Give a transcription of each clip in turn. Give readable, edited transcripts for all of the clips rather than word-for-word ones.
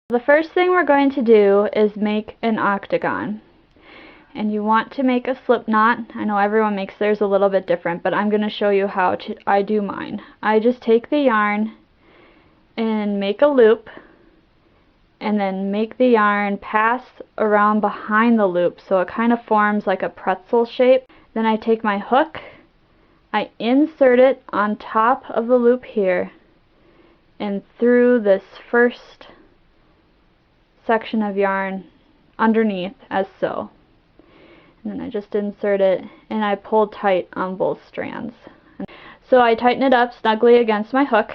The first thing we're going to do is make an octagon. And you want to make a slip knot. I know everyone makes theirs a little bit different, but I'm going to show you how I do mine. I just take the yarn and make a loop, and then make the yarn pass around behind the loop so it kind of forms like a pretzel shape. Then I take my hook, I insert it on top of the loop here and through this first section of yarn underneath, as so. And then I just insert it and I pull tight on both strands. So I tighten it up snugly against my hook.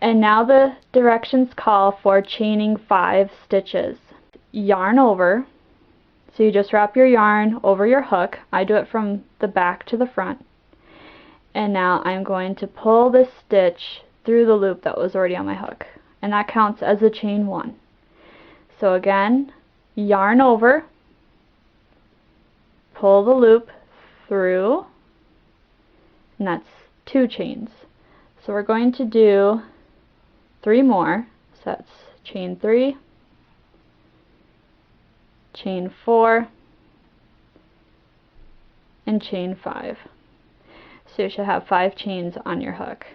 And now the directions call for chaining 5 stitches. Yarn over. So you just wrap your yarn over your hook. I do it from the back to the front. And now I'm going to pull this stitch through the loop that was already on my hook. And that counts as a chain 1. So again, yarn over, pull the loop through, and that's 2 chains. So we're going to do 3 more. So that's chain 3, chain 4, and chain 5. So you should have 5 chains on your hook.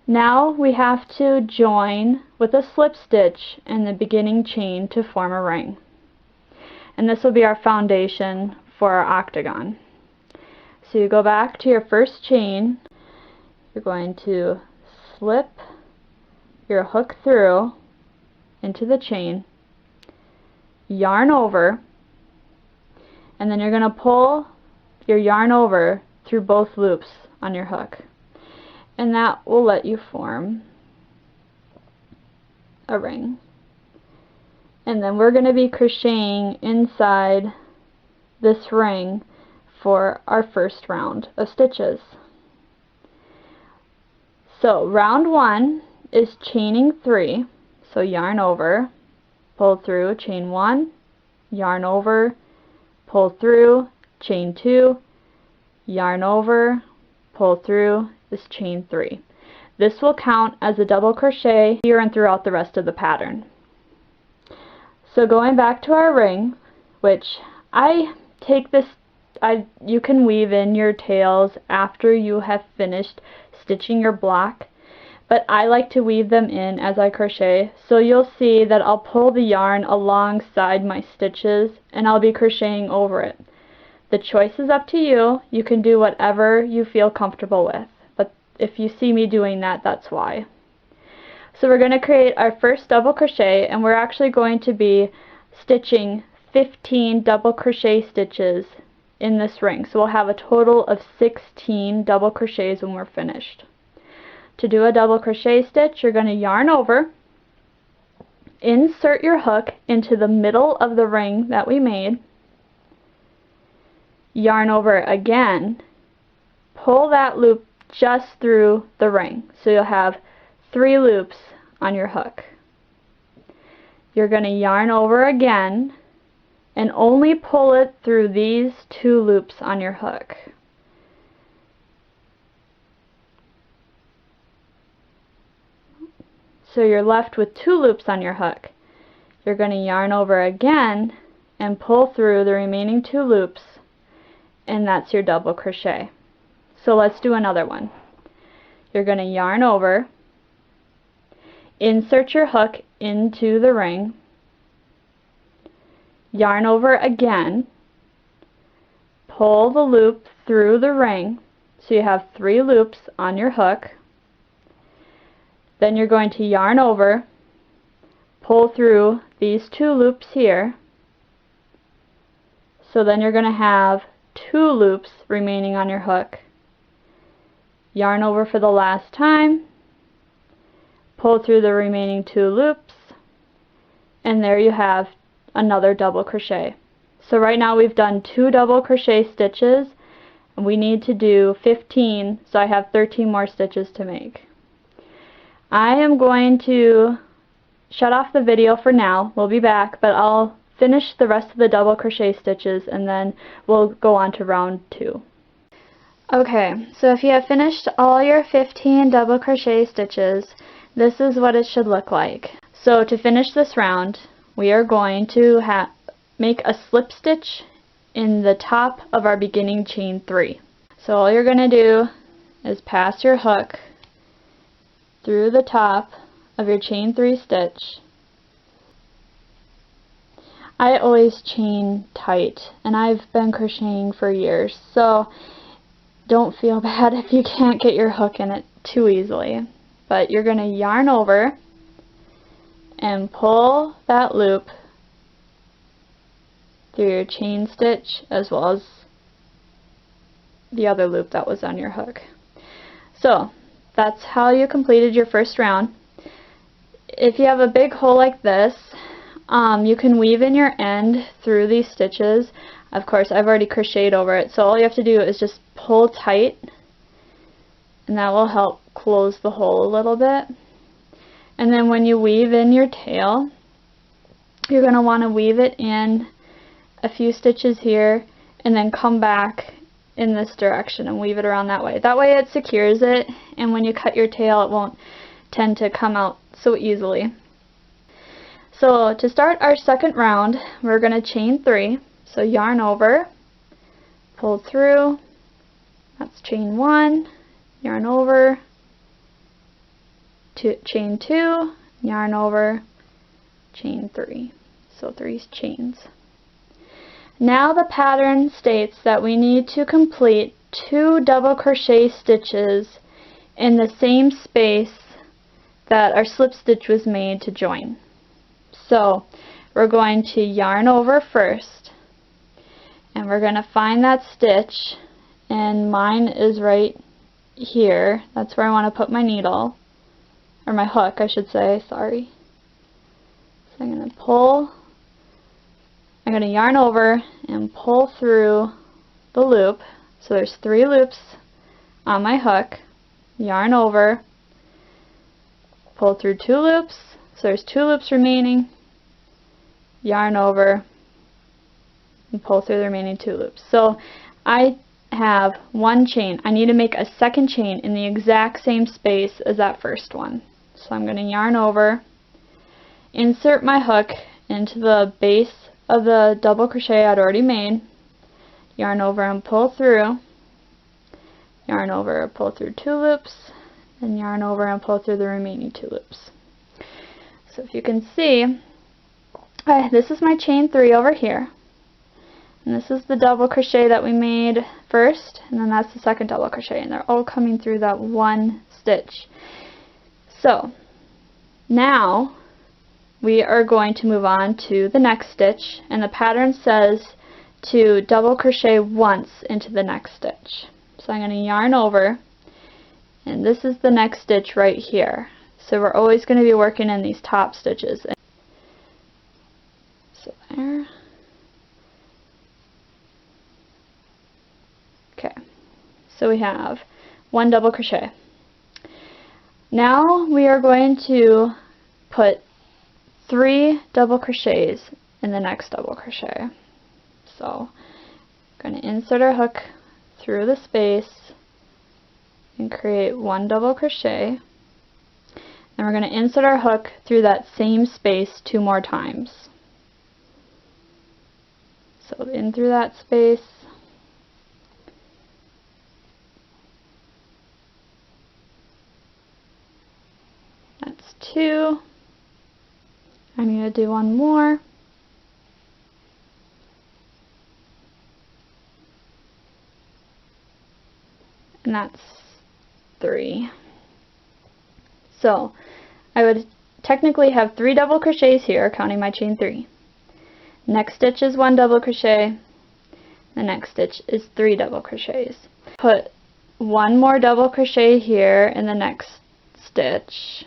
Now we have to join with a slip stitch in the beginning chain to form a ring. And this will be our foundation for our octagon. So you go back to your first chain, you're going to slip your hook through into the chain, yarn over, and then you're going to pull your yarn over through both loops on your hook. And that will let you form a ring. And then we're going to be crocheting inside this ring for our first round of stitches. So round 1 is chaining 3. So yarn over, pull through, chain 1, yarn over, pull through, chain 2, yarn over, pull through, is chain 3. This will count as a double crochet here and throughout the rest of the pattern. So going back to our ring, which I take this, you can weave in your tails after you have finished stitching your block, but I like to weave them in as I crochet. So you'll see that I'll pull the yarn alongside my stitches and I'll be crocheting over it. The choice is up to you. You can do whatever you feel comfortable with. If you see me doing that, that's why. So we're going to create our first double crochet, and we're actually going to be stitching 15 double crochet stitches in this ring. So we'll have a total of 16 double crochets when we're finished. To do a double crochet stitch, you're going to yarn over, insert your hook into the middle of the ring that we made, yarn over again, pull that loop just through the ring. So you'll have 3 loops on your hook. You're going to yarn over again and only pull it through these 2 loops on your hook. So you're left with 2 loops on your hook. You're going to yarn over again and pull through the remaining 2 loops, and that's your double crochet. So let's do another one. You're going to yarn over, insert your hook into the ring, yarn over again, pull the loop through the ring, so you have 3 loops on your hook. Then you're going to yarn over, pull through these 2 loops here, so then you're going to have 2 loops remaining on your hook. Yarn over for the last time, pull through the remaining 2 loops, and there you have another double crochet. So right now we've done 2 double crochet stitches, and we need to do 15, so I have 13 more stitches to make. I am going to shut off the video for now. We'll be back, but I'll finish the rest of the double crochet stitches and then we'll go on to round 2. Okay, so if you have finished all your 15 double crochet stitches, this is what it should look like. So to finish this round, we are going to make a slip stitch in the top of our beginning chain 3. So all you're going to do is pass your hook through the top of your chain 3 stitch. I always chain tight, and I've been crocheting for years, so don't feel bad if you can't get your hook in it too easily. But you're going to yarn over and pull that loop through your chain stitch as well as the other loop that was on your hook. So that's how you completed your first round. If you have a big hole like this, you can weave in your end through these stitches. Of course, I've already crocheted over it, so all you have to do is just pull tight, and that will help close the hole a little bit. And then when you weave in your tail, you're going to want to weave it in a few stitches here and then come back in this direction and weave it around that way. That way it secures it, and when you cut your tail it won't tend to come out so easily. So to start our second round, we're going to chain 3. So yarn over, pull through, that's chain 1, yarn over, chain 2, yarn over, chain 3. So 3 chains. Now the pattern states that we need to complete 2 double crochet stitches in the same space that our slip stitch was made to join. So we're going to yarn over first, and we're going to find that stitch, and mine is right here. That's where I want to put my needle, or my hook I should say, sorry. So I'm going to pull, I'm going to yarn over and pull through the loop. So there's 3 loops on my hook, yarn over, pull through 2 loops, so there's 2 loops remaining, yarn over, and pull through the remaining 2 loops. So I have 1 chain. I need to make a second chain in the exact same space as that first one. So I'm going to yarn over, insert my hook into the base of the double crochet I'd already made, yarn over and pull through, yarn over, pull through 2 loops, and yarn over and pull through the remaining 2 loops. So if you can see, this is my chain 3 over here, and this is the double crochet that we made first, and then that's the second double crochet, and they're all coming through that 1 stitch. So now we are going to move on to the next stitch, and the pattern says to double crochet once into the next stitch. So I'm going to yarn over, and this is the next stitch right here. So we're always going to be working in these top stitches. So there. Okay, so we have 1 double crochet. Now we are going to put 3 double crochets in the next double crochet. So I'm going to insert our hook through the space and create 1 double crochet. Then we're going to insert our hook through that same space 2 more times. So in through that space, that's 2. I'm going to do 1 more. And that's 3. So I would technically have 3 double crochets here, counting my chain 3. Next stitch is 1 double crochet. The next stitch is 3 double crochets. Put 1 more double crochet here in the next stitch.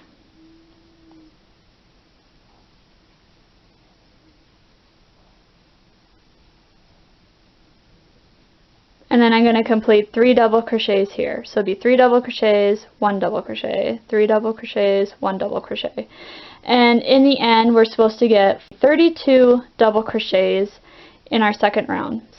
And then I'm going to complete 3 double crochets here. So it'll be 3 double crochets, 1 double crochet, 3 double crochets, 1 double crochet. And in the end, we're supposed to get 32 double crochets in our second round.